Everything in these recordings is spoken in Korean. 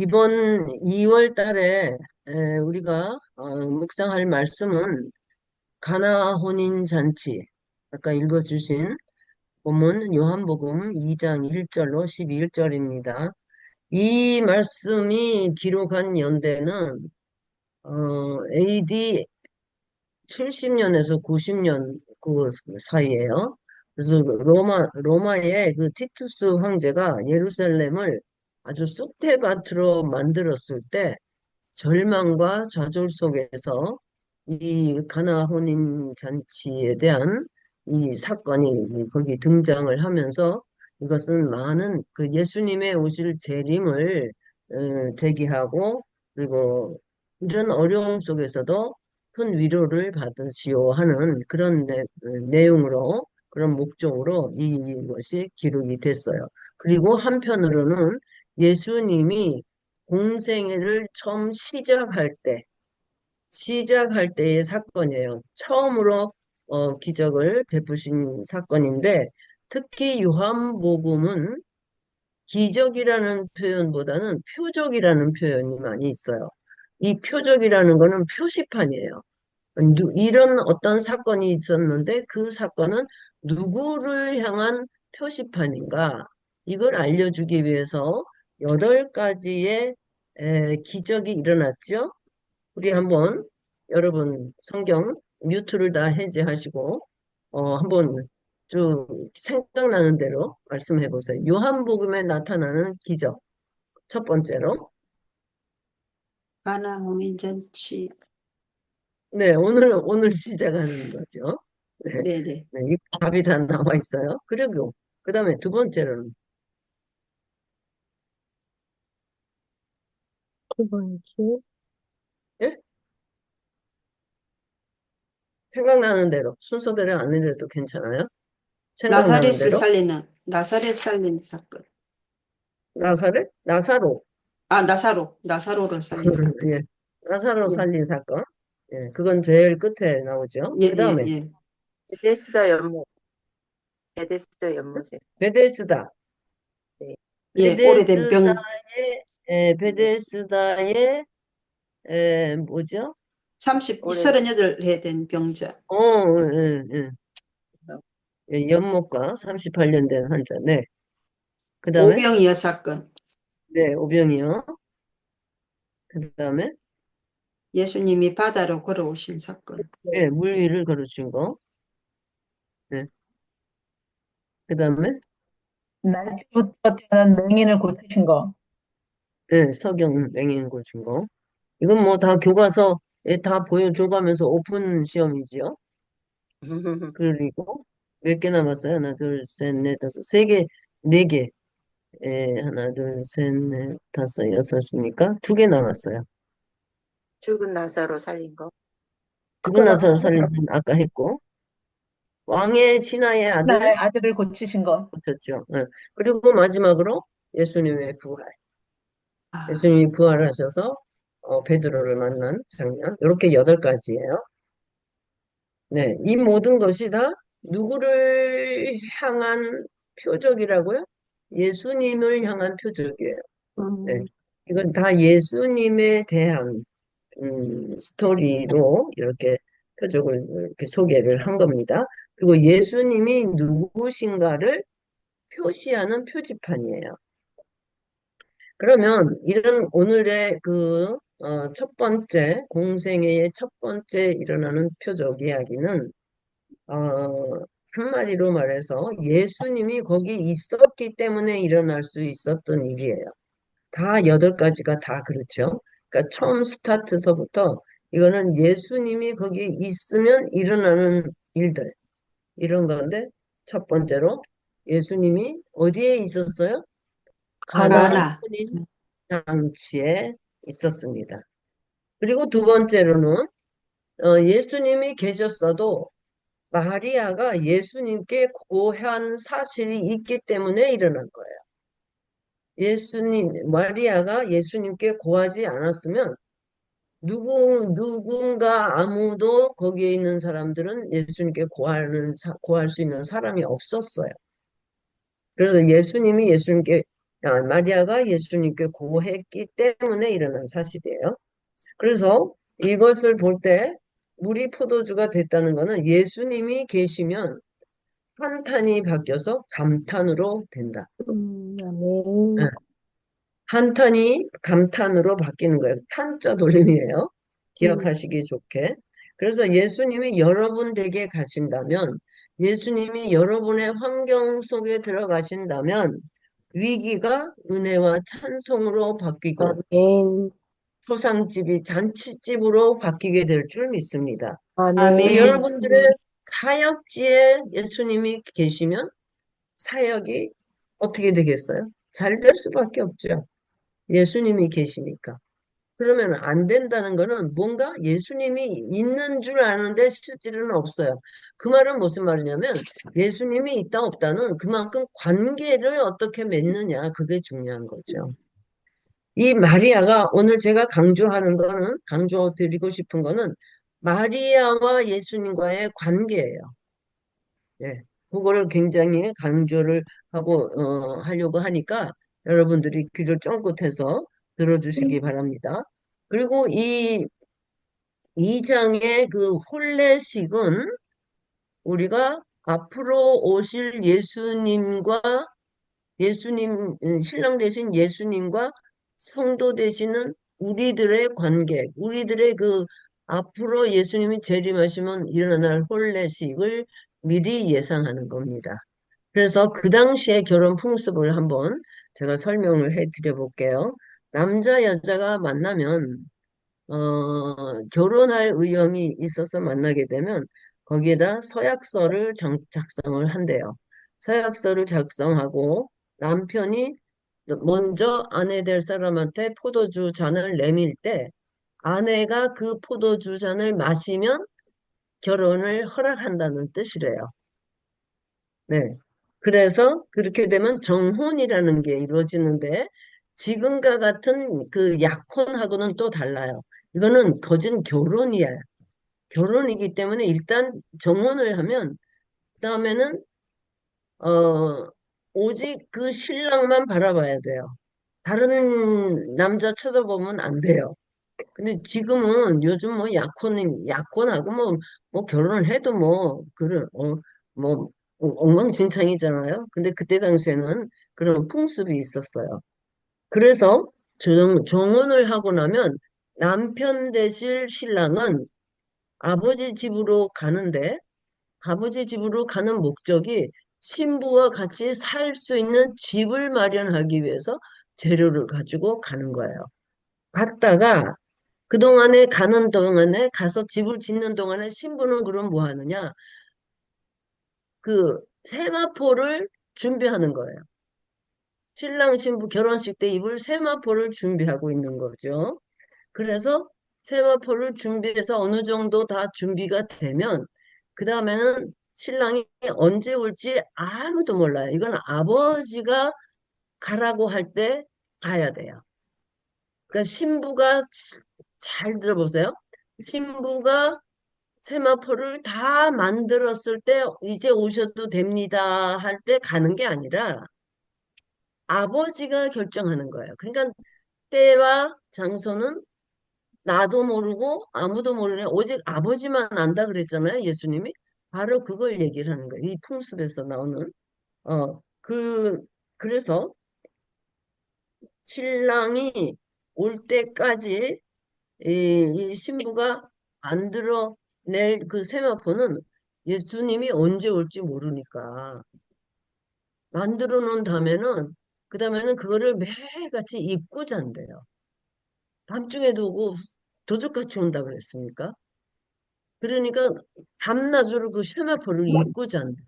이번 2월 달에 우리가 묵상할 말씀은 가나 혼인 잔치, 아까 읽어주신 본문 요한복음 2장 1절로 11절입니다. 이 말씀이 기록한 연대는 AD 70년에서 90년 그 사이에요. 그래서 로마의 그 티투스 황제가 예루살렘을 아주 쑥대밭으로 만들었을 때 절망과 좌절 속에서 이 가나 혼인 잔치에 대한 이 사건이 거기 등장을 하면서 이것은 많은 그 예수님의 오실 재림을 대기하고, 그리고 이런 어려움 속에서도 큰 위로를 받으시오 하는 그런 내용으로, 그런 목적으로 이것이 기록이 됐어요. 그리고 한편으로는 예수님이 공생애를 처음 시작할 때의 사건이에요. 처음으로 기적을 베푸신 사건인데, 특히 요한복음은 기적이라는 표현보다는 표적이라는 표현이 많이 있어요. 이 표적이라는 거는 표시판이에요. 이런 어떤 사건이 있었는데 그 사건은 누구를 향한 표시판인가? 이걸 알려주기 위해서 8가지의 기적이 일어났죠. 우리 한번 여러분 성경 뮤트를 다 해제하시고 한번 쭉 생각나는 대로 말씀해 보세요. 요한복음에 나타나는 기적. 첫 번째로. 가나 혼인잔치. 네, 오늘 시작하는 거죠. 네, 네네. 네, 이 답이 다 나와 있어요. 그리고 그다음에 두 번째로는. 두 번째, 예? 생각나는 대로 순서대로 안 해도 괜찮아요. 생각나는 대로. 나사렛 살리는 사건. 나사렛? 나사로. 나사로를 살린 사건. 예. 나사로 예, 살린 사건. 예, 그건 제일 끝에 나오죠. 예, 그 예, 다음에 예. 베데스다 연못, 베데스다 연못에, 베데스다. 네, 예, 오래된 병, 베데스다의 뭐죠? 올해 38회 된 병자. 예, 예. 예, 연못과 38년 된 환자. 네. 그 다음에 오병이어 사건. 네, 오병이요. 그 다음에 예수님이 바다로 걸어오신 사건. 예, 물 위를 걸어준 거. 네. 그 다음에 날부터 태어난 맹인을 고치신 거. 예, 석영 맹인 고준 거. 이건 뭐 다 교과서에 다 보여줘가면서 오픈 시험이지요. 그리고 몇 개 남았어요? 하나, 둘, 셋, 넷, 다섯, 세 개, 네 개. 하나, 둘, 셋, 넷, 다섯, 여섯이니까 2개 남았어요. 죽은 나사로 살린 거, 죽은 나사로 살린 건 아까 했고, 왕의 신하의 아들 나의 아들을 고치신 거. 붙였죠. 그리고 마지막으로 예수님의 부활. 아, 예수님이 부활하셔서 베드로를 만난 장면. 이렇게 8가지예요. 네, 이 모든 것이 다 누구를 향한 표적이라고요? 예수님을 향한 표적이에요. 네, 음, 이건 다 예수님에 대한 스토리로 이렇게 표적을 이렇게 소개를 한 겁니다. 그리고 예수님이 누구신가를 표시하는 표지판이에요. 그러면 이런 오늘의 첫 번째 공생애의 첫 번째 일어나는 표적 이야기는 어, 한마디로 말해서 예수님이 거기 있었기 때문에 일어날 수 있었던 일이에요. 다 8가지가 다 그렇죠. 그러니까 처음 스타트서부터 이거는 예수님이 거기 있으면 일어나는 일들, 이런 건데, 첫 번째로 예수님이 어디에 있었어요? 가나 가나. 혼인 잔치에 있었습니다. 그리고 두 번째로는 예수님이 계셨어도 마리아가 예수님께 고한 사실이 있기 때문에 일어난 거예요. 마리아가 예수님께 고하지 않았으면 누군가 아무도 거기에 있는 사람들은 예수님께 고할 수 있는 사람이 없었어요. 그래서 예수님께 마리아가 예수님께 고했기 때문에 일어난 사실이에요. 그래서 이것을 볼 때 물이 포도주가 됐다는 것은 예수님이 계시면 한탄이 바뀌어서 감탄으로 된다. 예, 아멘. 한탄이 감탄으로 바뀌는 거예요. 탄자 돌림이에요. 음. 기억하시기 좋게. 그래서 예수님이 여러분 댁에 가신다면, 예수님이 여러분의 환경 속에 들어가신다면, 위기가 은혜와 찬송으로 바뀌고, 아멘. 초상집이 잔치집으로 바뀌게 될 줄 믿습니다. 아멘. 아멘. 여러분들의 사역지에 예수님이 계시면 사역이 어떻게 되겠어요? 잘 될 수밖에 없죠. 예수님이 계시니까. 그러면 안 된다는 거는 뭔가 예수님이 있는 줄 아는데 실제로는 없어요. 그 말은 무슨 말이냐면 예수님이 있다 없다는 그만큼 관계를 어떻게 맺느냐 그게 중요한 거죠. 이 마리아가 오늘 제가 강조드리고 싶은 거는 마리아와 예수님과의 관계예요. 예. 그거를 굉장히 강조를 하려고 하니까 여러분들이 귀를 쫑긋해서 들어주시기 바랍니다. 그리고 이 장의 그 혼례식은 우리가 앞으로 오실 신랑 대신 예수님과 성도 되시는 우리들의 관계, 우리들의 그 앞으로 예수님이 재림하시면 일어날 혼례식을 미리 예상하는 겁니다. 그래서 그 당시의 결혼 풍습을 한번 제가 설명을 해 드려 볼게요. 남자 여자가 만나면 결혼할 의형이 있어서 만나게 되면 거기에다 서약서를 작성을 한대요. 서약서를 작성하고 남편이 먼저 아내 될 사람한테 포도주 잔을 내밀 때 아내가 그 포도주 잔을 마시면 결혼을 허락한다는 뜻이래요. 네. 그래서 그렇게 되면 정혼이라는 게 이루어지는데 지금과 같은 그 약혼하고는 또 달라요. 이거는 거진 결혼이야. 결혼이기 때문에 일단 정혼을 하면 그다음에는 어 오직 그 신랑만 바라봐야 돼요. 다른 남자 쳐다보면 안 돼요. 근데 지금은 요즘 뭐 약혼하고 뭐 결혼을 해도 뭐 엉망진창이잖아요. 근데 그때 당시에는 그런 풍습이 있었어요. 그래서 정혼을 하고 나면 남편 되실 신랑은 아버지 집으로 가는데 아버지 집으로 가는 목적이 신부와 같이 살 수 있는 집을 마련하기 위해서 재료를 가지고 가는 거예요. 갔다가 그동안에 가는 동안에 가서 집을 짓는 동안에 신부는 그럼 뭐 하느냐? 그 세마포를 준비하는 거예요. 신랑 신부 결혼식 때 입을 세마포를 준비하고 있는 거죠. 그래서 세마포를 준비해서 어느 정도 다 준비가 되면 그 다음에는 신랑이 언제 올지 아무도 몰라요. 이건 아버지가 가라고 할 때 가야 돼요. 그러니까 신부가 잘 들어보세요. 신부가 세마포를 다 만들었을 때 이제 오셔도 됩니다 할 때 가는 게 아니라 아버지가 결정하는 거예요. 그러니까 때와 장소는 나도 모르고 아무도 모르네. 오직 아버지만 안다 그랬잖아요. 예수님이. 바로 그걸 얘기를 하는 거예요. 이 풍습에서 나오는. 그래서 신랑이 올 때까지 이 신부가 만들어낼 그 세마포는 예수님이 언제 올지 모르니까 만들어 놓은 다음에는 그 다음에는 그거를 매일같이 입고 잔대요. 밤중에도 오고 도둑같이 온다 그랬습니까? 그러니까 밤낮으로 그 세마포를 입고 잔대.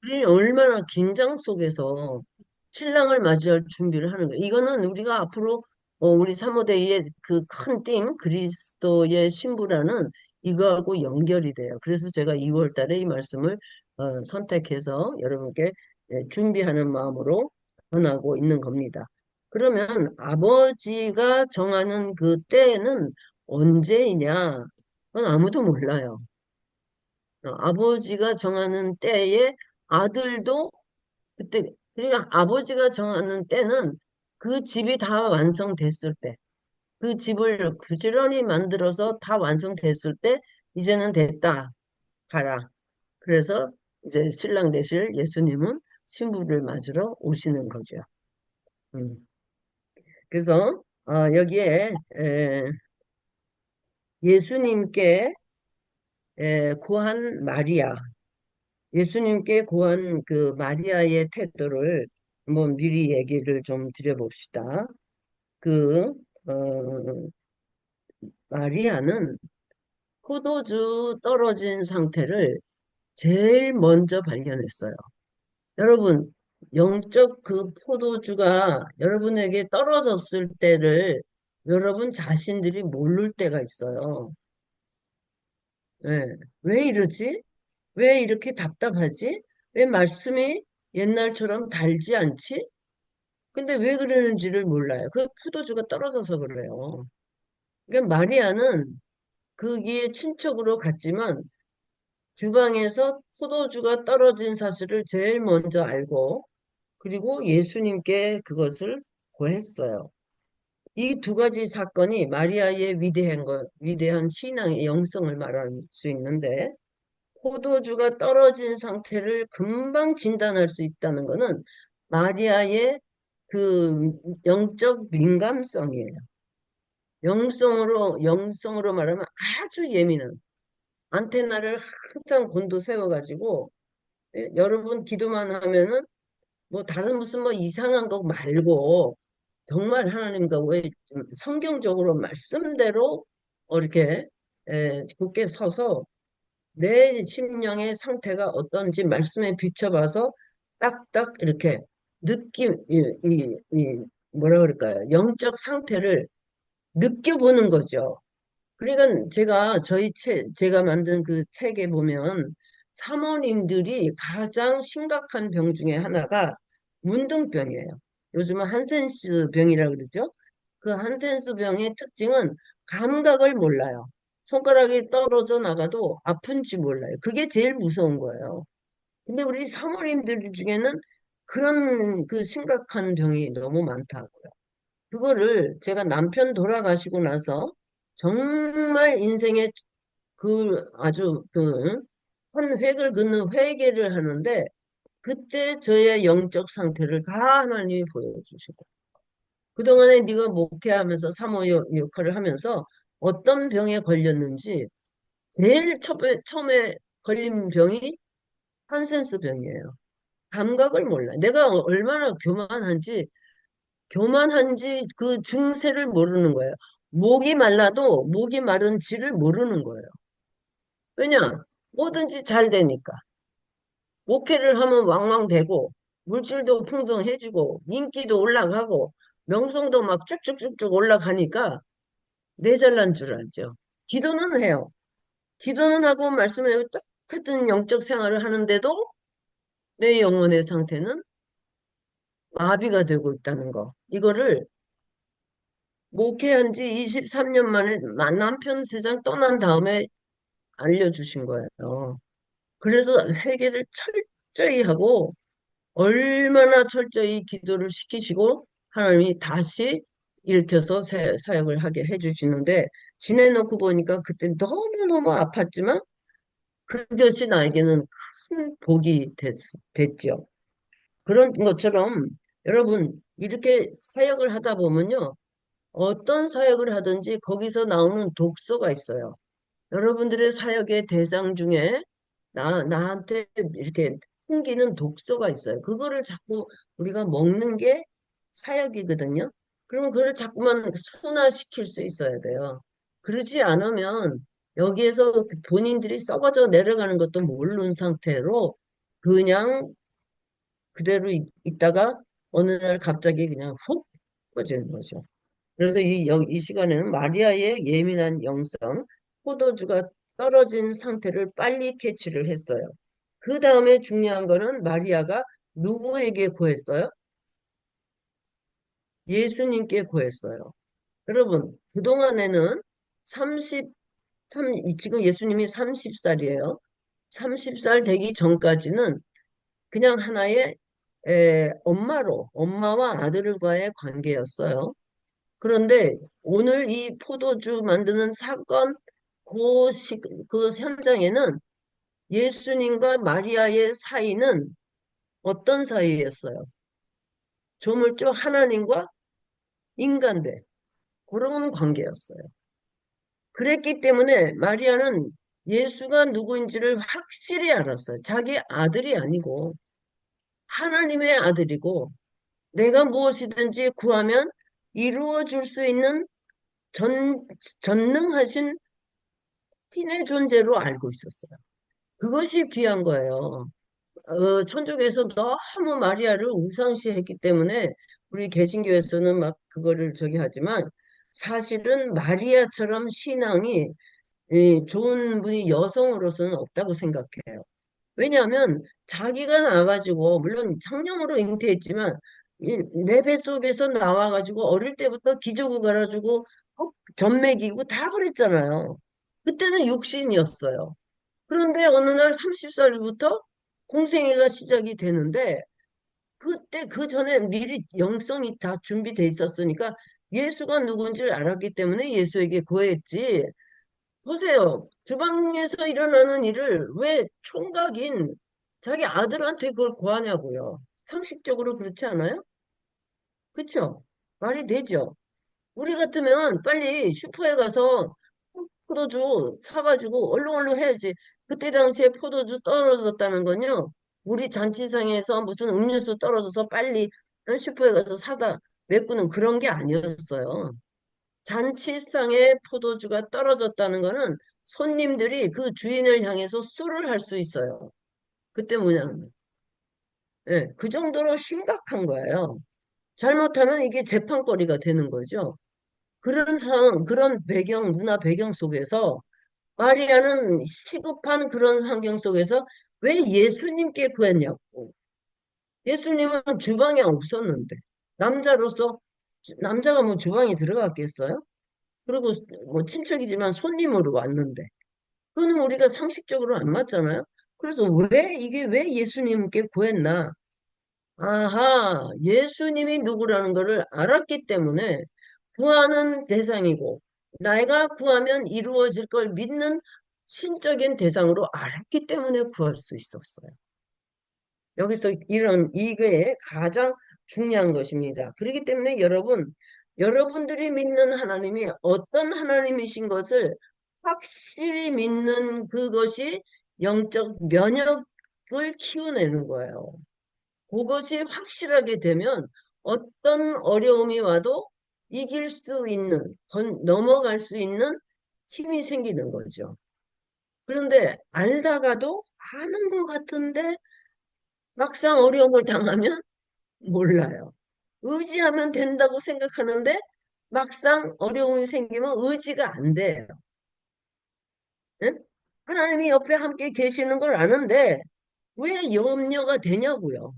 우리 얼마나 긴장 속에서 신랑을 맞이할 준비를 하는 거예요. 이거는 우리가 앞으로 우리 사모대의 그 큰 띵, 그리스도의 신부라는 이거하고 연결이 돼요. 그래서 제가 2월 달에 이 말씀을 선택해서 여러분께 준비하는 마음으로 전하고 있는 겁니다. 그러면 아버지가 정하는 그 때는 언제이냐? 그건 아무도 몰라요. 아버지가 정하는 때에 아들도 그때 그러니까 아버지가 정하는 때는 그 집이 다 완성됐을 때, 그 집을 부지런히 만들어서 다 완성됐을 때, 이제는 됐다, 가라. 그래서 이제 신랑 되실 예수님은 신부를 맞으러 오시는 거죠. 음. 그래서 여기에 예수님께 고한 마리아, 예수님께 고한 그 마리아의 태도를 한번 미리 얘기를 좀 드려봅시다. 그 어, 마리아는 포도주 떨어진 상태를 제일 먼저 발견했어요. 여러분, 영적 그 포도주가 여러분에게 떨어졌을 때를 여러분 자신들이 모를 때가 있어요. 예. 왜 이러지? 왜 이렇게 답답하지? 왜 말씀이 옛날처럼 달지 않지? 근데 왜 그러는지를 몰라요. 그 포도주가 떨어져서 그래요. 그러니까 마리아는 거기에 친척으로 갔지만 주방에서 포도주가 떨어진 사실을 제일 먼저 알고 그리고 예수님께 그것을 고했어요. 이 두 가지 사건이 마리아의 위대한 신앙의 영성을 말할 수 있는데 포도주가 떨어진 상태를 금방 진단할 수 있다는 것은 마리아의 그 영적 민감성이에요. 영성으로 말하면 아주 예민한 안테나를 항상 곤두세워가지고 여러분 기도만 하면은 뭐 다른 무슨 뭐 이상한 거 말고 정말 하나님과 왜 성경적으로 말씀대로 이렇게 굳게 서서 내 심령의 상태가 어떤지 말씀에 비춰봐서 딱딱 이렇게 뭐라 그럴까요? 영적 상태를 느껴보는 거죠. 그러니까 제가 만든 그 책에 보면 사모님들이 가장 심각한 병 중에 하나가 문둥병이에요. 요즘은 한센스 병이라고 그러죠. 그 한센스 병의 특징은 감각을 몰라요. 손가락이 떨어져 나가도 아픈지 몰라요. 그게 제일 무서운 거예요. 근데 우리 사모님들 중에는 그런 그 심각한 병이 너무 많다고요. 그거를 제가 남편 돌아가시고 나서 정말 인생의 그 아주 한 획을 긋는 회개를 하는데 그때 저의 영적 상태를 다 하나님이 보여주시고 그동안에 네가 목회하면서 사모 역할을 하면서 어떤 병에 걸렸는지 제일 처음에 걸린 병이 한센스 병이에요. 감각을 몰라. 내가 얼마나 교만한지 그 증세를 모르는 거예요. 목이 말라도 목이 마른지를 모르는 거예요. 왜냐? 뭐든지 잘 되니까. 목회를 하면 왕왕되고, 물질도 풍성해지고, 인기도 올라가고, 명성도 막 쭉쭉쭉쭉 올라가니까 내 잘난 줄 알죠. 기도는 해요. 기도는 하고 말씀에 똑같은 영적 생활을 하는데도 내 영혼의 상태는 마비가 되고 있다는 거. 이거를 목회한 지 23년 만에 남편 세상 떠난 다음에 알려주신 거예요. 그래서 회개를 철저히 하고 얼마나 철저히 기도를 시키시고 하나님이 다시 일으켜서 사역을 하게 해주시는데 지내놓고 보니까 그때 너무너무 아팠지만 그것이 나에게는 큰 복이 됐죠. 그런 것처럼 여러분 이렇게 사역을 하다 보면요. 어떤 사역을 하든지 거기서 나오는 독소가 있어요. 여러분들의 사역의 대상 중에 나한테 이렇게 풍기는 독소가 있어요. 그거를 자꾸 우리가 먹는 게 사역이거든요. 그러면 그걸 자꾸만 순화시킬 수 있어야 돼요. 그러지 않으면 여기에서 본인들이 썩어져 내려가는 것도 모르는 상태로 그냥 그대로 있다가 어느 날 갑자기 그냥 훅 꺼지는 거죠. 그래서 이 시간에는 마리아의 예민한 영성, 포도주가 떨어진 상태를 빨리 캐치를 했어요. 그 다음에 중요한 거는 마리아가 누구에게 구했어요? 예수님께 구했어요. 여러분, 그동안에는 30, 지금 예수님이 30살이에요. 30살 되기 전까지는 그냥 하나의 엄마와 아들과의 관계였어요. 그런데 오늘 이 포도주 만드는 사건, 그 현장에는 예수님과 마리아의 사이는 어떤 사이였어요? 조물주 하나님과 인간들, 그런 관계였어요. 그랬기 때문에 마리아는 예수가 누구인지를 확실히 알았어요. 자기 아들이 아니고 하나님의 아들이고 내가 무엇이든지 구하면 이루어 줄 수 있는 전능하신 신의 존재로 알고 있었어요. 그것이 귀한 거예요. 천주교에서 너무 마리아를 우상시했기 때문에 우리 개신교에서는 막 그거를 저기 하지만 사실은 마리아처럼 신앙이 좋은 분이 여성으로서는 없다고 생각해요. 왜냐하면 자기가 나와가지고 물론 성령으로 잉태했지만 내 뱃속에서 나와가지고 어릴 때부터 기저귀 갈아주고 젖 먹이고 다 그랬잖아요. 그때는 육신이었어요. 그런데 어느 날 30살부터 공생애가 시작이 되는데 그때 그 전에 미리 영성이 다 준비돼 있었으니까 예수가 누군지를 알았기 때문에 예수에게 구했지. 보세요. 주방에서 일어나는 일을 왜 총각인 자기 아들한테 그걸 구하냐고요. 상식적으로 그렇지 않아요? 그쵸? 말이 되죠? 우리 같으면 빨리 슈퍼에 가서 포도주 사가지고 얼른 해야지. 그때 당시에 포도주 떨어졌다는 건요. 우리 잔치상에서 무슨 음료수 떨어져서 빨리 슈퍼에 가서 사다 메꾸는 그런 게 아니었어요. 잔치상에 포도주가 떨어졌다는 거는 손님들이 그 주인을 향해서 술을 할 수 있어요. 그때 뭐냐면, 예, 그 정도로 심각한 거예요. 잘못하면 이게 재판거리가 되는 거죠. 그런 상황, 그런 배경, 문화 배경 속에서 마리아는 시급한 그런 환경 속에서 왜 예수님께 구했냐고. 예수님은 주방에 없었는데, 남자로서, 남자가 뭐 주방에 들어갔겠어요? 그리고 뭐 친척이지만 손님으로 왔는데 그거는 우리가 상식적으로 안 맞잖아요. 그래서 왜 예수님께 구했나? 아하, 예수님이 누구라는 것을 알았기 때문에 구하는 대상이고 내가 구하면 이루어질 걸 믿는 신적인 대상으로 알았기 때문에 구할 수 있었어요. 여기서 이게 가장 중요한 것입니다. 그렇기 때문에 여러분들이 믿는 하나님이 어떤 하나님이신 것을 확실히 믿는 그것이 영적 면역을 키워내는 거예요. 그것이 확실하게 되면 어떤 어려움이 와도 이길 수 있는, 넘어갈 수 있는 힘이 생기는 거죠. 그런데 알다가도 아는 것 같은데 막상 어려움을 당하면 몰라요. 의지하면 된다고 생각하는데 막상 어려움이 생기면 의지가 안 돼요. 응? 하나님이 옆에 함께 계시는 걸 아는데 왜 염려가 되냐고요.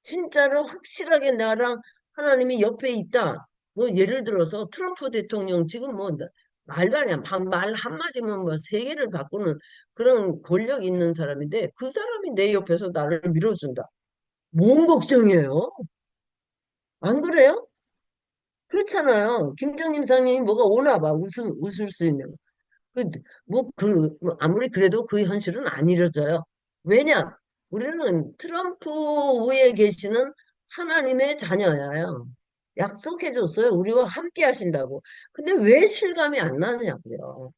진짜로 확실하게 나랑 하나님이 옆에 있다. 뭐 예를 들어서 트럼프 대통령 지금 뭐 말도 아니야. 말 한마디면 뭐 세계를 바꾸는 그런 권력 있는 사람인데 그 사람이 내 옆에서 나를 밀어준다. 뭔 걱정이에요? 안 그래요? 그렇잖아요. 김정임 상님이 뭐가 오나 봐. 웃을 수 있는. 아무리 그래도 그 현실은 안 이루어져요. 왜냐? 우리는 트럼프 위에 계시는 하나님의 자녀예요. 약속해줬어요. 우리와 함께 하신다고. 근데 왜 실감이 안 나냐고요.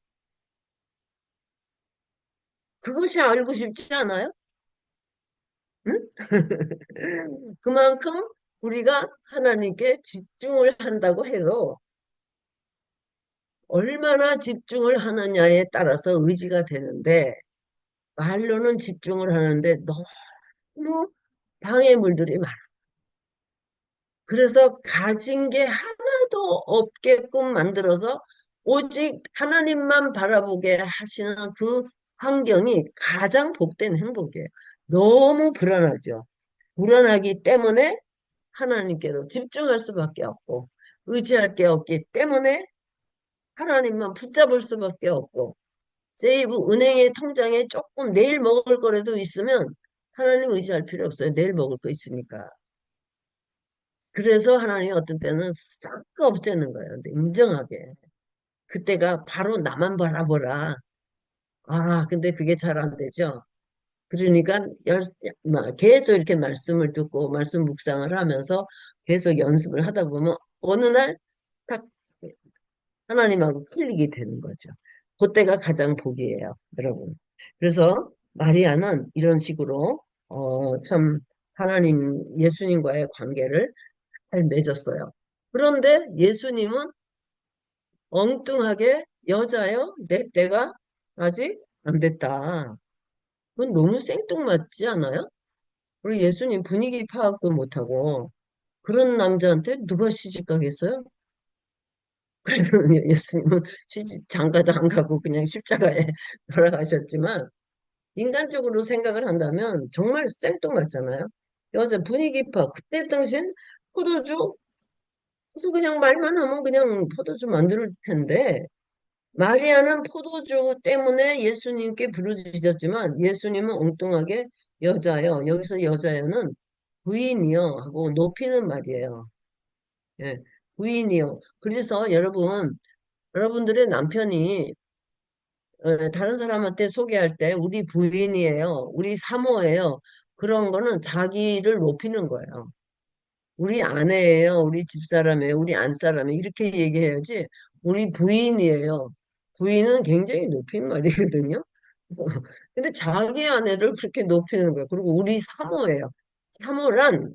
그것이 알고 싶지 않아요? 응? 그만큼 우리가 하나님께 집중을 한다고 해도 얼마나 집중을 하느냐에 따라서 의지가 되는데 말로는 집중을 하는데 너무 방해물들이 많아. 그래서 가진 게 하나도 없게끔 만들어서 오직 하나님만 바라보게 하시는 그 환경이 가장 복된 행복이에요. 너무 불안하죠. 불안하기 때문에 하나님께로 집중할 수밖에 없고 의지할 게 없기 때문에 하나님만 붙잡을 수밖에 없고 세이브 은행의 통장에 조금 내일 먹을 거라도 있으면 하나님 의지할 필요 없어요. 내일 먹을 거 있으니까. 그래서 하나님이 어떤 때는 싹 없애는 거예요. 근데 인정하게. 그때가 바로 나만 바라보라. 아, 근데 그게 잘 안 되죠. 그러니까 계속 이렇게 말씀을 듣고 말씀 묵상을 하면서 계속 연습을 하다 보면 어느 날 딱 하나님하고 클릭이 되는 거죠. 그때가 가장 복이에요, 여러분. 그래서 마리아는 이런 식으로 참 하나님, 예수님과의 관계를 잘 맺었어요. 그런데 예수님은 엉뚱하게 여자요? 내 때가 아직 안 됐다. 그건 너무 생뚱맞지 않아요? 우리 예수님 분위기 파악도 못하고 그런 남자한테 누가 시집 가겠어요? 그래서 예수님은 시집 장가도 안 가고 그냥 십자가에 돌아가셨지만 인간적으로 생각을 한다면 정말 생뚱맞잖아요. 여자 분위기 파악. 그때 당시엔 포도주 그래서 그냥 말만 하면 그냥 포도주 만들 텐데 마리아는 포도주 때문에 예수님께 부르짖었지만 예수님은 엉뚱하게 여자여, 여기서 여자여는 부인이여 하고 높이는 말이에요. 예, 부인이요. 그래서 여러분들의 남편이 다른 사람한테 소개할 때 우리 부인이에요, 우리 사모예요. 그런 거는 자기를 높이는 거예요. 우리 아내예요, 우리 집사람이에요, 우리 안사람이에요. 이렇게 얘기해야지. 우리 부인이에요. 부인은 굉장히 높인 말이거든요. 근데 자기 아내를 그렇게 높이는 거예요. 그리고 우리 사모예요. 사모란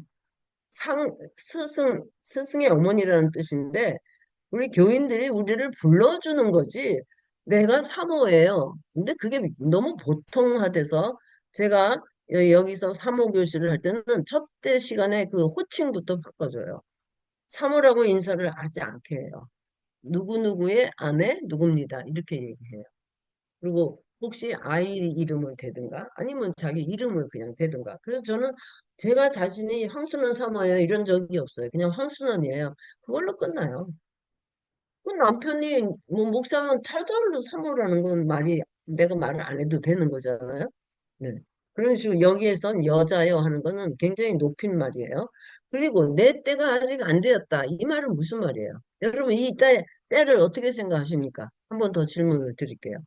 스승의 어머니라는 뜻인데 우리 교인들이 우리를 불러주는 거지. 내가 사모예요. 근데 그게 너무 보통화돼서 제가 여기서 사모 교실을 할 때는 첫 대 시간에 그 호칭부터 바꿔줘요. 사모라고 인사를 하지 않게 해요. 누구누구의 아내 누굽니다. 이렇게 얘기해요. 그리고 혹시 아이 이름을 대든가 아니면 자기 이름을 그냥 대든가. 그래서 저는 제가 자신이 황순원 사모예요 이런 적이 없어요. 그냥 황순원이에요. 그걸로 끝나요. 그 남편이 뭐 목사면 타달로 사모라는 건 말이 내가 말을 안 해도 되는 거잖아요. 네. 그런 식으로 여기에선 여자여 하는 거는 굉장히 높인 말이에요. 그리고 내 때가 아직 안 되었다. 이 말은 무슨 말이에요? 여러분 때를 어떻게 생각하십니까? 한 번 더 질문을 드릴게요.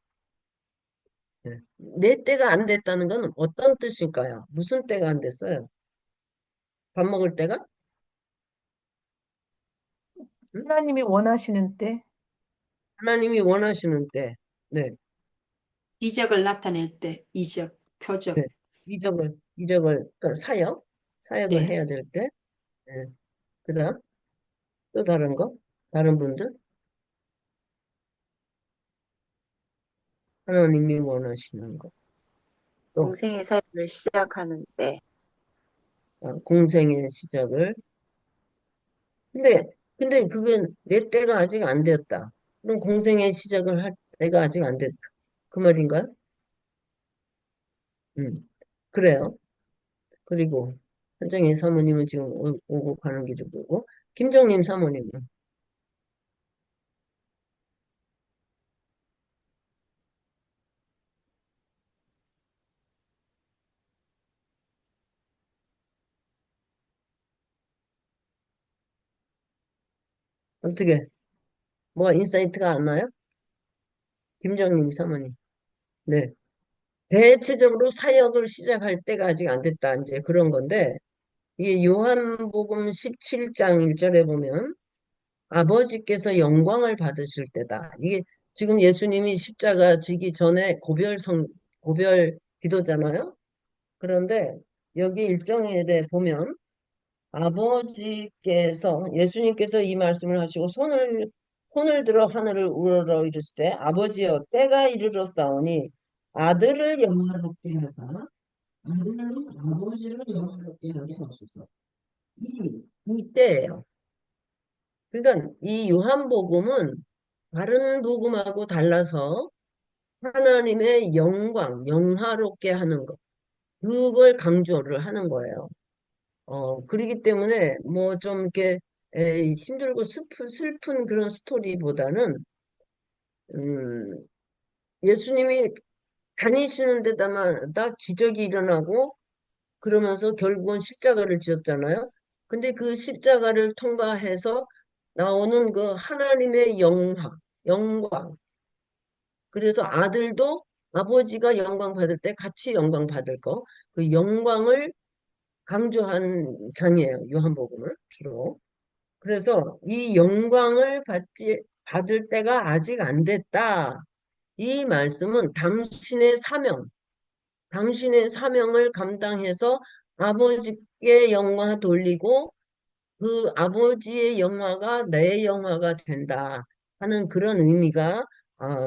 네. 내 때가 안 됐다는 건 어떤 뜻일까요? 무슨 때가 안 됐어요? 밥 먹을 때가? 응? 하나님이 원하시는 때, 하나님이 원하시는 때. 네. 이적을 나타낼 때, 이적, 네. 표적. 그러니까 사역을 네. 해야 될 때. 네. 그다음 또 다른 거? 다른 분들? 하나님이 원하시는 거. 또 공생의 사역을 시작하는데 공생의 시작을. 근데 그건 내 때가 아직 안 되었다. 그럼 공생의 시작을 할 때가 아직 안 됐다. 그 말인가요? 그래요. 그리고 현정희 사모님은 지금 오고 가는 길이고 김정림 사모님은 어떻게 뭐가 인사이트가 안 나요? 김정림 사모님. 네. 대체적으로 사역을 시작할 때가 아직 안 됐다. 이제 그런 건데 이게 요한복음 17장 1절에 보면 아버지께서 영광을 받으실 때다. 이게 지금 예수님이 십자가 지기 전에 고별 기도잖아요. 그런데 여기 일정일에 보면 예수님께서 이 말씀을 하시고 손을 들어 하늘을 우러러 이르실 때 아버지여 때가 이르렀사오니 아들을 영화롭게 하사 아들로 아버지를 영화롭게 하게 하소서. 이 때예요. 그러니까 이 요한복음은 다른 복음하고 달라서 하나님의 영화롭게 하는 것, 그걸 강조를 하는 거예요. 그러기 때문에 뭐 좀 이렇게 힘들고 슬픈 그런 스토리보다는 음, 예수님이 다니시는 데다만 다 기적이 일어나고 그러면서 결국은 십자가를 지었잖아요. 근데 그 십자가를 통과해서 나오는 그 하나님의 영광. 그래서 아들도 아버지가 영광 받을 때 같이 영광 받을 거, 그 영광을 강조한 장이에요. 요한복음을 주로. 그래서 이 영광을 받을 때가 아직 안 됐다. 이 말씀은 당신의 사명을 감당해서 아버지께 영광 돌리고 그 아버지의 영화가 내 영화가 된다 하는 그런 의미가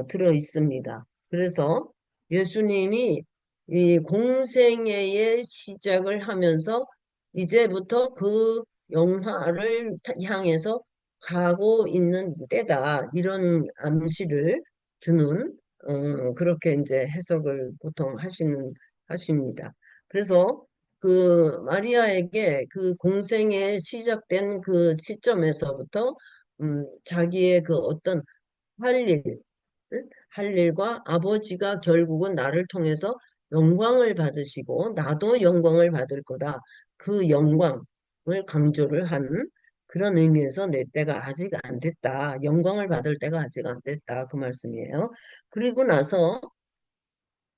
들어 있습니다. 그래서 예수님이 이 공생애의 시작을 하면서 이제부터 그 영화를 향해서 가고 있는 때다. 이런 암시를 주는 그렇게 이제 해석을 보통 하십니다. 그래서 그 마리아에게 그 공생에 시작된 그 시점에서부터 자기의 그 어떤 할 일, 할 일과 아버지가 결국은 나를 통해서 영광을 받으시고 나도 영광을 받을 거다. 그 영광을 강조를 한 그런 의미에서 내 때가 아직 안 됐다. 영광을 받을 때가 아직 안 됐다. 그 말씀이에요. 그리고 나서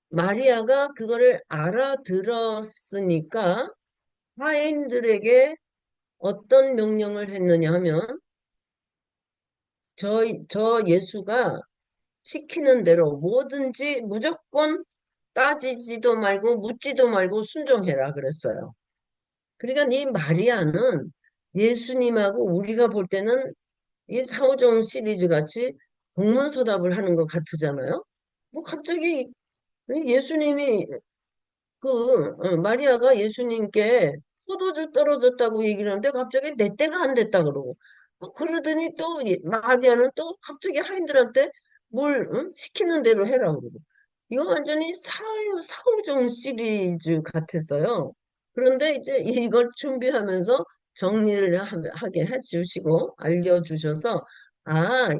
마리아가 그거를 알아들었으니까 하인들에게 어떤 명령을 했느냐 하면 저 예수가 시키는 대로 뭐든지 무조건 따지지도 말고 묻지도 말고 순종해라 그랬어요. 그러니까 이 마리아는 예수님하고 우리가 볼 때는 이 사오정 시리즈 같이 동문서답을 하는 것 같으잖아요. 뭐 갑자기 예수님이 마리아가 예수님께 포도주 떨어졌다고 얘기를 하는데 갑자기 내 때가 안 됐다 그러고 그러더니 또 마리아는 또 갑자기 하인들한테 뭘 시키는 대로 해라 그러고 이거 완전히 사후정 시리즈 같았어요. 그런데 이제 이걸 준비하면서 정리를 하게 해주시고 알려주셔서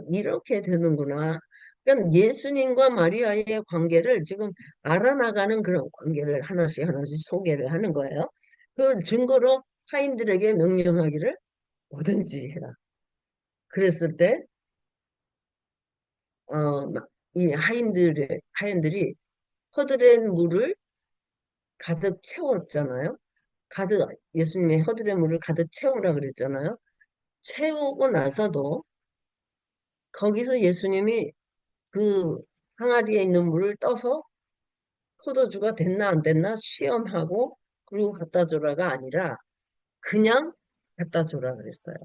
이렇게 되는구나. 그러니까 예수님과 마리아의 관계를 지금 알아나가는 그런 관계를 하나씩 하나씩 소개를 하는 거예요. 그 증거로 하인들에게 명령하기를 뭐든지 해라. 그랬을 때, 이 하인들이 허드렛 물을 가득 채웠잖아요. 가득, 예수님의 허드렛 물을 가득 채우라 그랬잖아요. 채우고 나서도 거기서 예수님이 그 항아리에 있는 물을 떠서 포도주가 됐나 안 됐나 시험하고 그리고 갖다 줘라가 아니라 그냥 갖다 줘라 그랬어요.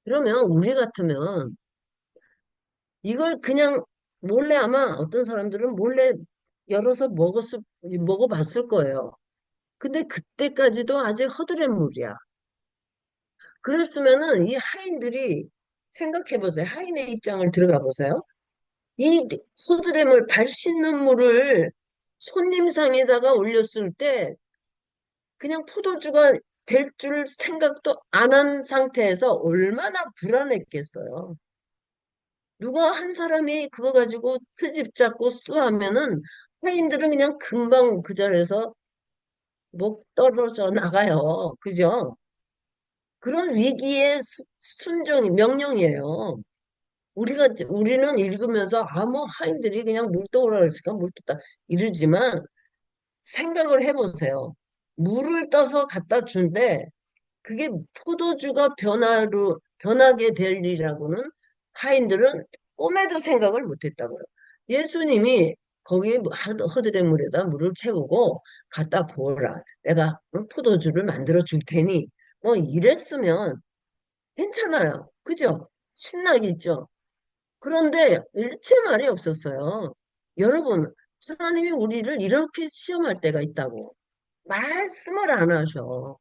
그러면 우리 같으면 이걸 그냥 몰래 아마 어떤 사람들은 몰래 열어서 먹어봤을 거예요. 근데 그때까지도 아직 허드렛물이야. 그랬으면은 이 하인들이 생각해 보세요. 하인의 입장을 들어가 보세요. 이 허드렛물 발 씻는 물을 손님상에다가 올렸을 때 그냥 포도주가 될 줄 생각도 안 한 상태에서 얼마나 불안했겠어요. 누가 한 사람이 그거 가지고 트집 잡고 쓰하면은 타인들은 그냥 금방 그 자리에서 목 떨어져 나가요. 그죠? 그런 위기의 순종이 명령이에요. 우리는 읽으면서 뭐 하인들이 그냥 물 떠오라 그랬을까 물 떠다 이러지만 생각을 해보세요. 물을 떠서 갖다 준데 그게 포도주가 변하게 될 일이라고는 하인들은 꿈에도 생각을 못했다고요. 예수님이 거기 허드렛물에다 물을 채우고 갖다 부어라. 내가 포도주를 만들어 줄 테니 뭐 이랬으면 괜찮아요. 그죠? 신나겠죠? 그런데 일체 말이 없었어요. 여러분, 하나님이 우리를 이렇게 시험할 때가 있다고 말씀을 안 하셔.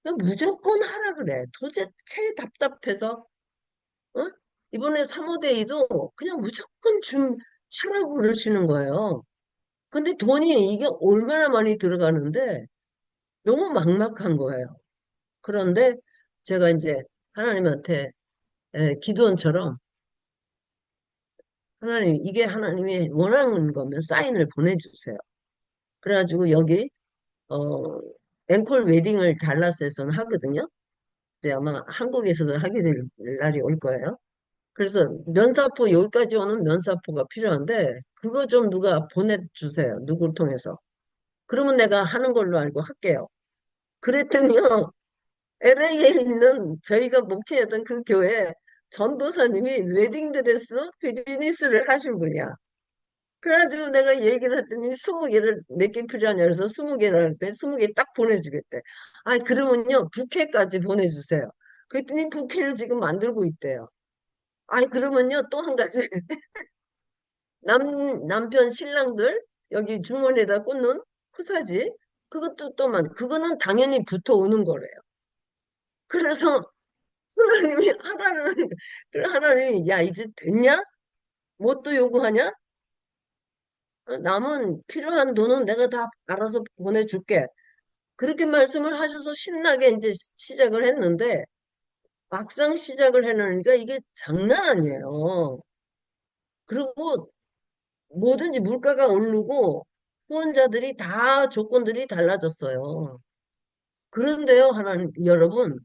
그냥 무조건 하라 그래. 도대체 답답해서, 어? 이번에 3호데이도 그냥 무조건 하라고 그러시는 거예요. 근데 돈이 이게 얼마나 많이 들어가는데 너무 막막한 거예요. 그런데 제가 이제 하나님한테 기도원처럼 하나님, 이게 하나님이 원하는 거면 사인을 보내주세요. 그래가지고 여기, 어, 앵콜 웨딩을 달라스에서는 하거든요. 이제 아마 한국에서도 하게 될 날이 올 거예요. 그래서 면사포, 여기까지 오는 면사포가 필요한데, 그거 좀 누가 보내주세요. 누굴 통해서. 그러면 내가 하는 걸로 알고 할게요. 그랬더니요, LA에 있는 저희가 목회하던 그 교회 전도사님이 웨딩드레스 비즈니스를 하신 분이야. 그래가지고 내가 얘기를 했더니 20개를 몇 개 필요하냐 그래서 20개를 할때 20개 딱 보내주겠대. 아, 그러면요, 부케까지 보내주세요. 그랬더니 부케를 지금 만들고 있대요. 아이, 그러면요, 또 한 가지. 남편 신랑들, 여기 주머니에다 꽂는 코사지, 그것도 그거는 당연히 붙어 오는 거래요. 그래서 하나님이 하라는, 그래, 하나님이, 야, 이제 됐냐? 뭐 또 요구하냐? 남은 필요한 돈은 내가 다 알아서 보내줄게. 그렇게 말씀을 하셔서 신나게 이제 시작을 했는데, 막상 시작을 해놓으니까 이게 장난 아니에요. 그리고 뭐든지 물가가 오르고 후원자들이 다 조건들이 달라졌어요. 그런데요, 하나님, 여러분,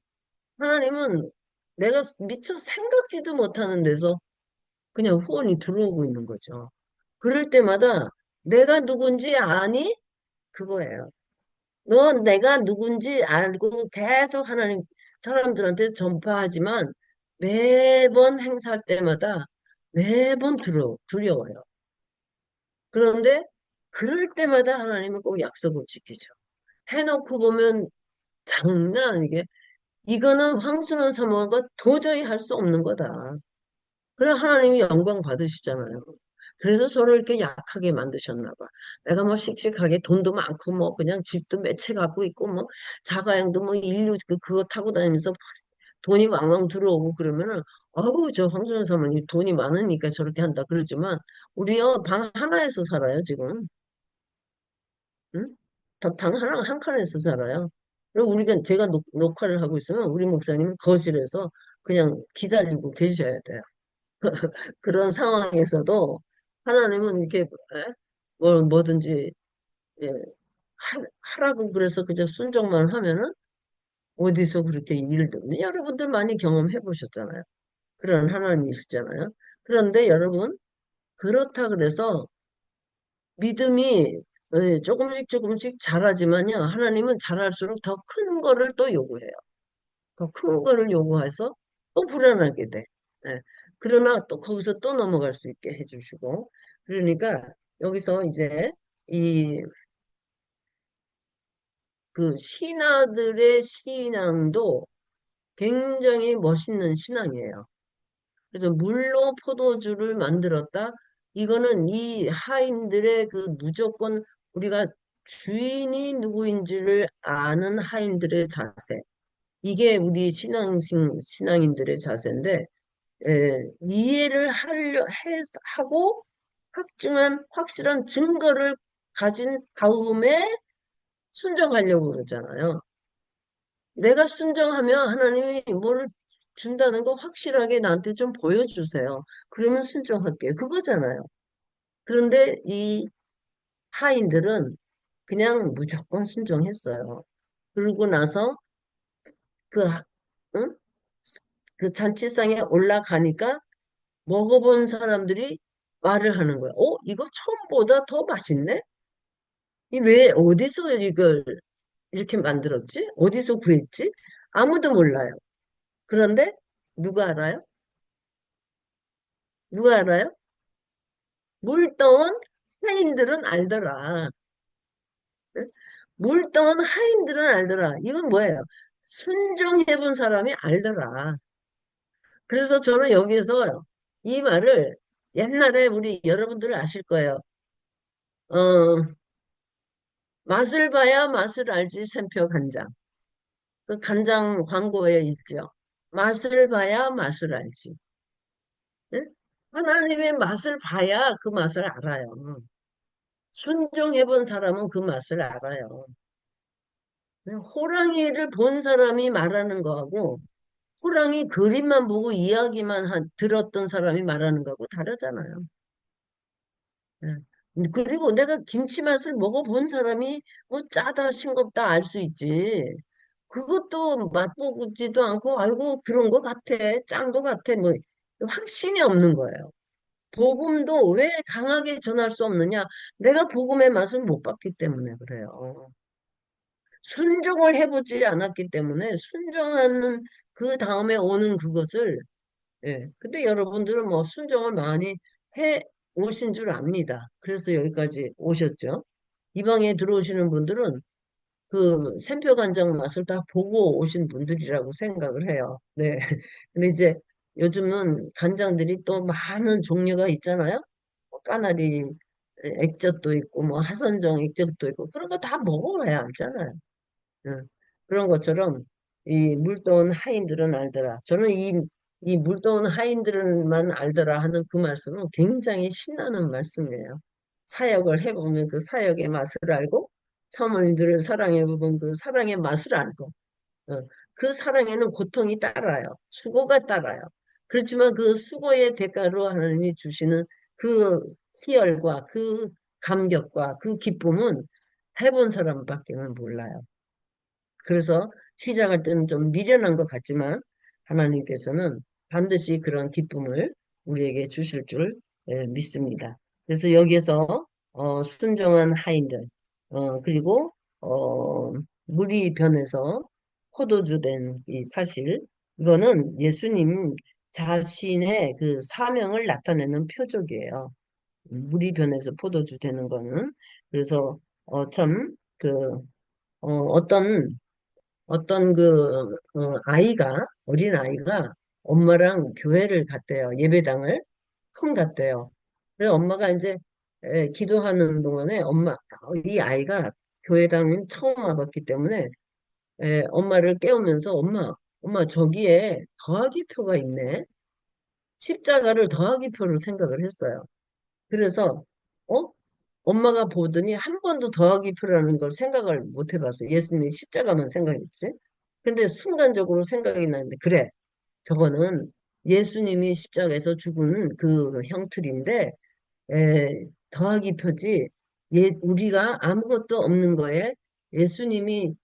하나님은 내가 미처 생각지도 못하는 데서 그냥 후원이 들어오고 있는 거죠. 그럴 때마다 내가 누군지 아니? 그거예요. 넌 내가 누군지 알고 계속 하나님 사람들한테 전파하지만 매번 행사할 때마다 매번 두려워요. 그런데 그럴 때마다 하나님은 꼭 약속을 지키죠. 해놓고 보면 장난 아니게 이거는 황순원 사모가 도저히 할 수 없는 거다. 그래 하나님이 영광 받으시잖아요. 그래서 저를 이렇게 약하게 만드셨나 봐. 내가 뭐 씩씩하게 돈도 많고 뭐 그냥 집도 몇 채 갖고 있고 뭐 자가용도 뭐 인류 그거 타고 다니면서 막 돈이 왕왕 들어오고 그러면은 어우 저 황순원 사모님 돈이 많으니까 저렇게 한다 그러지만 우리요 방 하나에서 살아요 지금. 응? 방 하나 한 칸에서 살아요. 그리고 우리가 제가 녹화를 하고 있으면 우리 목사님은 거실에서 그냥 기다리고 계셔야 돼요. 그런 상황에서도 하나님은 이렇게 뭐든지 예, 하라고 그래서 그저 순종만 하면은 어디서 그렇게 일을 여러분들 많이 경험해 보셨잖아요. 그런 하나님이 있었잖아요. 그런데 여러분 그렇다 그래서 믿음이 조금씩 조금씩 자라지만요. 하나님은 자랄수록 더 큰 거를 또 요구해요. 더 큰 거를 요구해서 또 불안하게 돼. 예. 그러나 또 거기서 또 넘어갈 수 있게 해주시고. 그러니까 여기서 이제 이 그 신하들의 신앙도 굉장히 멋있는 신앙이에요. 그래서 물로 포도주를 만들었다. 이거는 이 하인들의 그 무조건 우리가 주인이 누구인지를 아는 하인들의 자세. 이게 우리 신앙인들의 자세인데, 이해를 하고 확실한 증거를 가진 다음에 순종하려고 그러잖아요. 내가 순종하면 하나님이 뭐를 준다는 거 확실하게 나한테 좀 보여주세요. 그러면 순종할게요. 그거잖아요. 그런데 이 하인들은 그냥 무조건 순종했어요. 그러고 나서 그, 응? 그 잔치상에 올라가니까 먹어본 사람들이 말을 하는 거야. 이거 처음보다 더 맛있네? 이 왜, 어디서 이걸 이렇게 만들었지? 어디서 구했지? 아무도 몰라요. 그런데 누가 알아요? 누가 알아요? 물 떠온 하인들은 알더라. 응? 물 떠온 하인들은 알더라. 이건 뭐예요? 순종해본 사람이 알더라. 그래서 저는 여기서 이 말을 옛날에 우리 여러분들 아실 거예요. 어, 맛을 봐야 맛을 알지 샘표 간장. 그 간장 광고에 있죠. 맛을 봐야 맛을 알지. 응? 하나님의 맛을 봐야 그 맛을 알아요. 순종해본 사람은 그 맛을 알아요. 호랑이를 본 사람이 말하는 거하고 호랑이 그림만 보고 들었던 사람이 말하는 거하고 다르잖아요. 예. 그리고 내가 김치 맛을 먹어본 사람이 뭐 짜다 싱겁다 알 수 있지. 그것도 맛보지도 않고 아이고 그런 거 같아. 짠 거 같아. 뭐 확신이 없는 거예요. 복음도 왜 강하게 전할 수 없느냐? 내가 복음의 맛을 못 봤기 때문에 그래요. 순종을 해보지 않았기 때문에 순종하는 그 다음에 오는 그것을 예. 근데 여러분들은 뭐 순종을 많이 해 오신 줄 압니다. 그래서 여기까지 오셨죠. 이 방에 들어오시는 분들은 그 샘표 간장 맛을 다 보고 오신 분들이라고 생각을 해요. 네. 근데 이제 요즘은 간장들이 또 많은 종류가 있잖아요. 뭐 까나리 액젓도 있고 뭐 하선정 액젓도 있고 그런 거 다 먹어봐야 알잖아요. 응. 그런 것처럼 이 물떠온 하인들은 알더라. 저는 이 물떠온 하인들만 알더라 하는 그 말씀은 굉장히 신나는 말씀이에요. 사역을 해보면 그 사역의 맛을 알고 사모님들을 사랑해보면 그 사랑의 맛을 알고 어, 그 사랑에는 고통이 따라요. 수고가 따라요. 그렇지만 그 수고의 대가로 하나님이 주시는 그 희열과 그 감격과 그 기쁨은 해본 사람밖에는 몰라요. 그래서 시작할 때는 좀 미련한 것 같지만 하나님께서는 반드시 그런 기쁨을 우리에게 주실 줄 믿습니다. 그래서 여기에서 순종한 하인들 그리고 물이 변해서 포도주 된 이 사실 이거는 예수님 자신의 그 사명을 나타내는 표적이에요. 물이 변해서 포도주 되는 거는 그래서 참그 어떤 그 아이가 어린 아이가 엄마랑 교회를 갔대요. 예배당을 갔대요. 그래서 엄마가 이제 기도하는 동안에 이 아이가 교회당은 처음 와봤기 때문에 엄마를 깨우면서 엄마 저기에 더하기 표가 있네. 십자가를 더하기 표로 생각을 했어요. 그래서 어? 엄마가 보더니 한 번도 더하기 표라는 걸 생각을 못 해봤어요. 예수님이 십자가만 생각했지. 근데 순간적으로 생각이 나는데 그래 저거는 예수님이 십자가에서 죽은 그 형틀인데 더하기 표지 우리가 아무것도 없는 거에 예수님이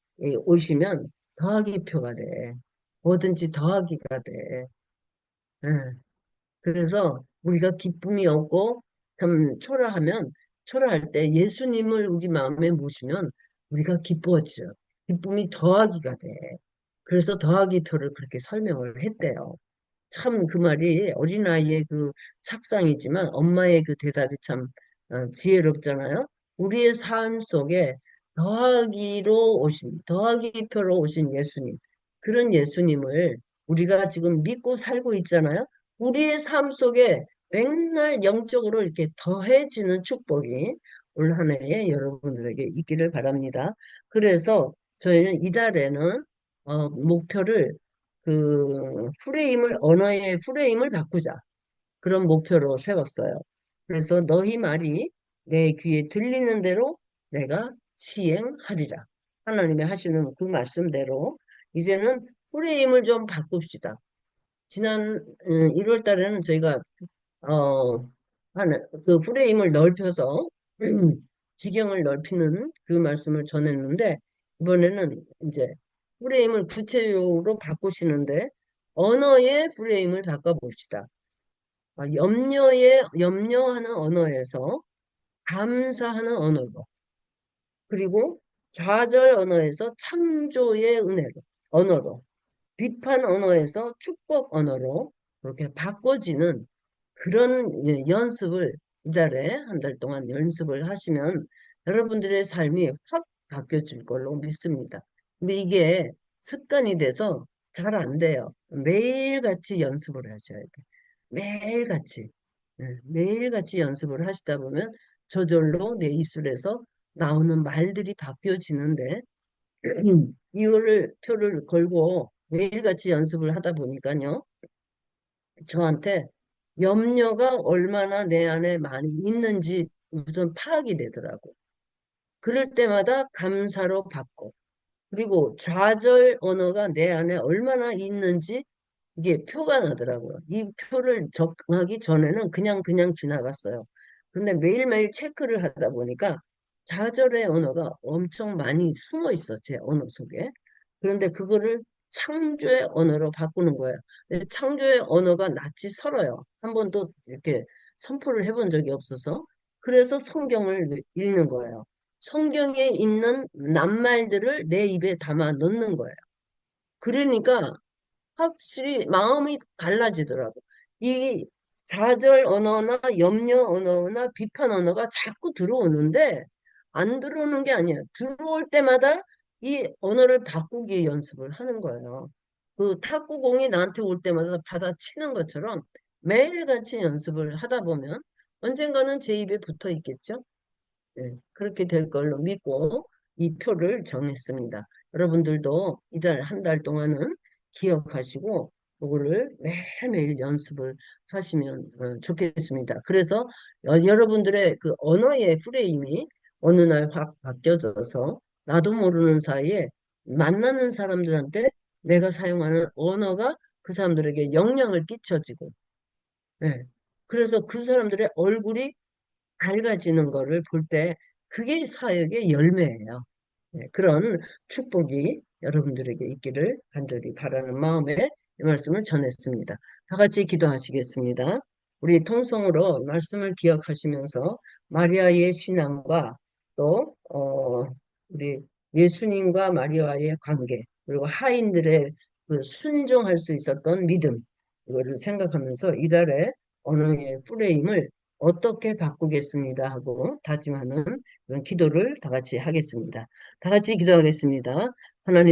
오시면 더하기 표가 돼. 뭐든지 더하기가 돼. 예. 그래서 우리가 기쁨이 없고 참 초라할 때 예수님을 우리 마음에 모시면 우리가 기뻐지죠. 기쁨이 더하기가 돼. 그래서 더하기 표를 그렇게 설명을 했대요. 참 그 말이 어린아이의 그 착상이지만 엄마의 그 대답이 참 지혜롭잖아요. 우리의 삶 속에 더하기 표로 오신 예수님, 그런 예수님을 우리가 지금 믿고 살고 있잖아요. 우리의 삶 속에 맨날 영적으로 이렇게 더해지는 축복이 올 한 해에 여러분들에게 있기를 바랍니다. 그래서 저희는 이달에는 목표를 언어의 프레임을 바꾸자. 그런 목표로 세웠어요. 그래서 너희 말이 내 귀에 들리는 대로 내가 시행하리라. 하나님이 하시는 그 말씀대로 이제는 프레임을 좀 바꿉시다. 지난 1월 달에는 저희가 어, 그 프레임을 넓혀서 지경을 넓히는 그 말씀을 전했는데 이번에는 이제 프레임을 구체적으로 바꾸시는데 언어의 프레임을 바꿔봅시다. 염려하는 언어에서 감사하는 언어로 그리고 좌절 언어에서 창조의 언어로 비판 언어에서 축복 언어로 그렇게 바꿔지는 그런 연습을 이달에 한 달 동안 연습을 하시면 여러분들의 삶이 확 바뀌어질 걸로 믿습니다. 근데 이게 습관이 돼서 잘 안 돼요. 매일같이 연습을 하셔야 돼요. 매일같이. 매일같이 연습을 하시다 보면 저절로 내 입술에서 나오는 말들이 바뀌어지는데 이거를 표를 걸고 매일같이 연습을 하다 보니까요. 저한테 염려가 얼마나 내 안에 많이 있는지 우선 파악이 되더라고. 그럴 때마다 감사로 받고, 그리고 좌절 언어가 내 안에 얼마나 있는지 이게 표가 나더라고요. 이 표를 적응하기 전에는 그냥 지나갔어요. 근데 매일매일 체크를 하다 보니까 좌절의 언어가 엄청 많이 숨어 있어, 제 언어 속에. 그런데 그거를 창조의 언어로 바꾸는 거예요. 근데 창조의 언어가 낯이 설어요. 한 번도 이렇게 선포를 해본 적이 없어서. 그래서 성경을 읽는 거예요. 성경에 있는 낱말들을 내 입에 담아 넣는 거예요. 그러니까 확실히 마음이 달라지더라고. 이 좌절 언어나 염려 언어나 비판 언어가 자꾸 들어오는데 안 들어오는 게 아니에요. 들어올 때마다 이 언어를 바꾸기 연습을 하는 거예요. 그 탁구공이 나한테 올 때마다 받아치는 것처럼 매일같이 연습을 하다 보면 언젠가는 제 입에 붙어 있겠죠. 네, 그렇게 될 걸로 믿고 이 표를 정했습니다. 여러분들도 이달 한 달 동안은 기억하시고 그거를 매일매일 연습을 하시면 좋겠습니다. 그래서 여러분들의 그 언어의 프레임이 어느 날 확 바뀌어져서 나도 모르는 사이에 만나는 사람들한테 내가 사용하는 언어가 그 사람들에게 영향을 끼쳐지고, 네. 그래서 그 사람들의 얼굴이 밝아지는 거를 볼 때 그게 사역의 열매예요. 네, 그런 축복이 여러분들에게 있기를 간절히 바라는 마음에 이 말씀을 전했습니다. 다 같이 기도하시겠습니다. 우리 통성으로 말씀을 기억하시면서 마리아의 신앙과 또 우리 예수님과 마리아의 관계 그리고 하인들의 그 순종할 수 있었던 믿음 이거를 생각하면서 이달의 언어의 프레임을 어떻게 바꾸겠습니다 하고 다짐하는 그런 기도를 다 같이 하겠습니다. 다 같이 기도하겠습니다. 하나님